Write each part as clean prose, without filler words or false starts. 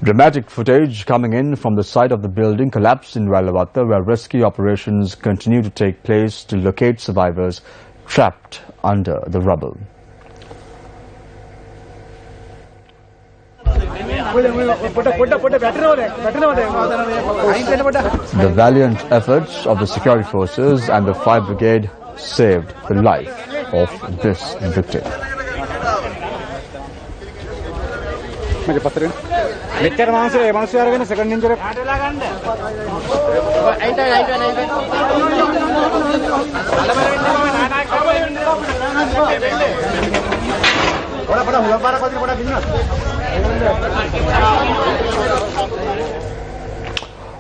Dramatic footage coming in from the site of the building collapsed in Wellawatte, where rescue operations continue to take place to locate survivors trapped under the rubble. The valiant efforts of the security forces and the fire brigade saved the life of this victim.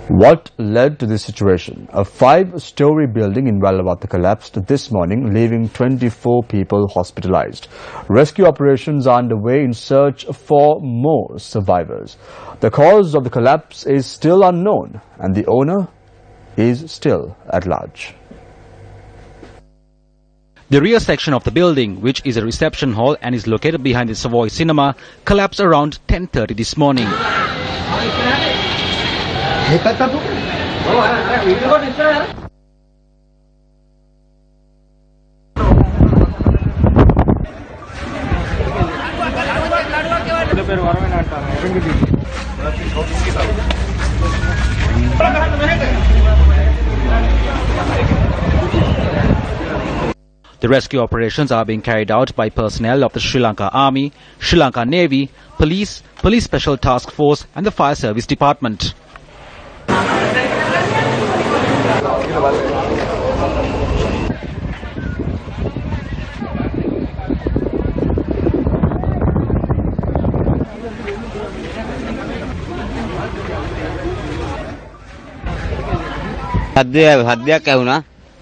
What led to this situation? A 5-story building in Wellawatte collapsed this morning, leaving 24 people hospitalized. Rescue operations are underway in search for more survivors. The cause of the collapse is still unknown and the owner is still at large. The rear section of the building, which is a reception hall and is located behind the Savoy Cinema, collapsed around 10:30 this morning. The rescue operations are being carried out by personnel of the Sri Lanka Army, Sri Lanka Navy, Police Special Task Force and the Fire Service Department.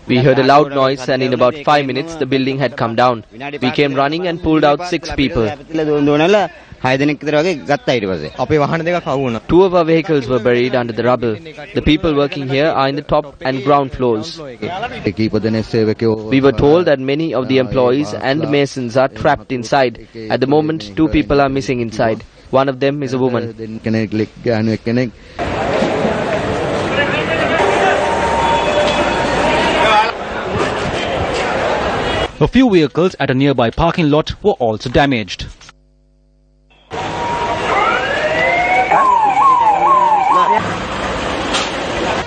We heard a loud noise and in about 5 minutes the building had come down. We came running and pulled out 6 people. 2 of our vehicles were buried under the rubble. The people working here are in the top and ground floors. We were told that many of the employees and masons are trapped inside. At the moment, 2 people are missing inside. One of them is a woman. A few vehicles at a nearby parking lot were also damaged.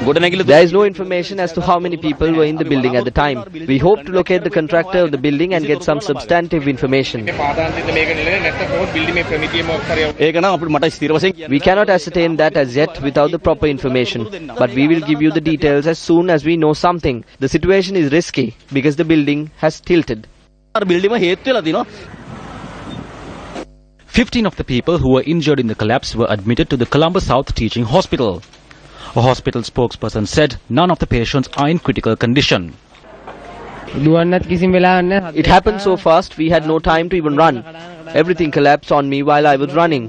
There is no information as to how many people were in the building at the time. We hope to locate the contractor of the building and get some substantive information. We cannot ascertain that as yet without the proper information, but we will give you the details as soon as we know something. The situation is risky because the building has tilted. 15 of the people who were injured in the collapse were admitted to the Colombo South Teaching Hospital. A hospital spokesperson said none of the patients are in critical condition. It happened so fast we had no time to even run. Everything collapsed on me while I was running.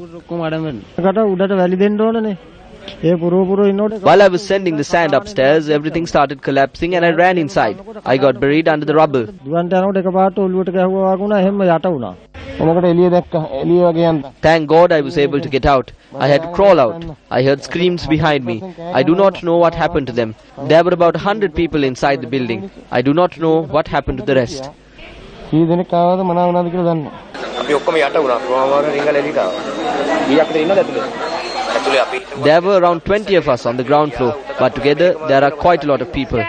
While I was sending the sand upstairs, everything started collapsing and I ran inside. I got buried under the rubble. Thank God I was able to get out. I had to crawl out. I heard screams behind me. I do not know what happened to them. There were about 100 people inside the building. I do not know what happened to the rest. There were around 20 of us on the ground floor, but together there are quite a lot of people.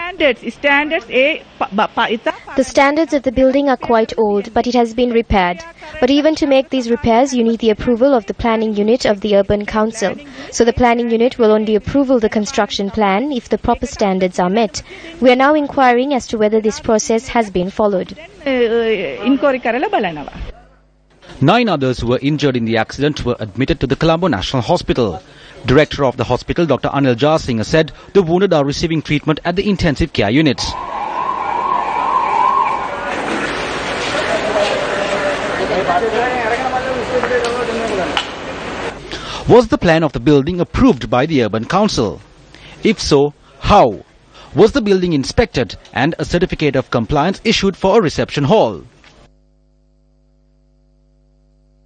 The standards of the building are quite old, but it has been repaired. But even to make these repairs, you need the approval of the planning unit of the urban council. So the planning unit will only approve the construction plan if the proper standards are met. We are now inquiring as to whether this process has been followed. 9 others who were injured in the accident were admitted to the Colombo National Hospital. Director of the hospital, Dr. Anil Jarsinga, said the wounded are receiving treatment at the intensive care units. Was the plan of the building approved by the urban council? If so, how? Was the building inspected and a certificate of compliance issued for a reception hall?